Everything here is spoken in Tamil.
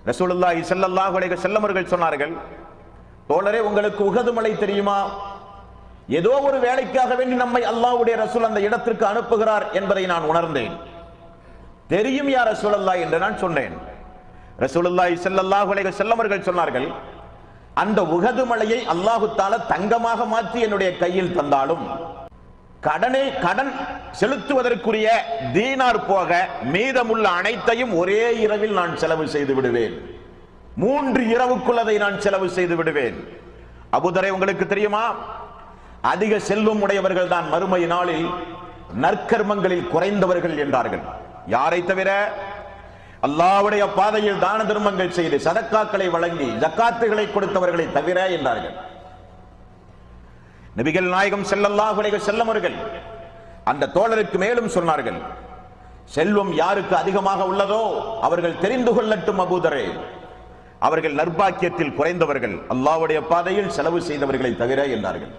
ரசூலுல்லாஹி ஸல்லல்லாஹு அலைஹி வஸல்லம் அவர்கள் சொன்னார்கள், தோழரே உங்களுக்கு உஹது மலை தெரியுமா? ஏதோ ஒரு வேலைக்காக வேண்டி நம்மை அல்லாஹ்வுடைய ரசூல் அந்த இடத்திற்கு அனுப்புகிறார் என்பதை நான் உணர்ந்தேன். தெரியும் யா ரசூலல்லாஹ் என்று நான் சொன்னேன். ரசூலுல்லாஹி ஸல்லல்லாஹு அலைஹி வஸல்லம் அவர்கள் சொன்னார்கள், அந்த உஹது மலையை அல்லாஹு தஆலா தங்கமாக மாற்றி என்னுடைய கையில் தந்தாலும் கடன் செலுத்துவதற்குரிய தீனார் போக மீதமுள்ள அனைத்தையும் ஒரே இரவில் நான் செலவு செய்து விடுவேன். 3 இரவுக்குள் அதை நான் செலவு செய்து விடுவேன். அபூதரை உங்களுக்கு தெரியுமா, அதிக செல்வம் உடையவர்கள் தான் மறுமை நாளில் நற்கர்மங்களில் குறைந்தவர்கள் என்றார்கள். யாரை தவிர? அல்லாஹ்வுடைய பாதையில் தான தர்மங்கள் செய்து சதக்காக்களை வழங்கி ஜக்காத்துகளை கொடுத்தவர்களை தவிர என்றார்கள். நபிகள் நாயகம் ஸல்லல்லாஹு அலைஹி வஸல்லம் அவர்கள் அந்த தோழருக்கு மேலும் சொன்னார்கள், செல்வம் யாருக்கு அதிகமாக உள்ளதோ அவர்கள் தெரிந்து கொள்ளட்டும் அபூதரே, அவர்கள் நற்பாக்கியத்தில் குறைந்தவர்கள், அல்லாஹ்வுடைய பாதையில் செலவு செய்தவர்களை தவிர என்றார்கள்.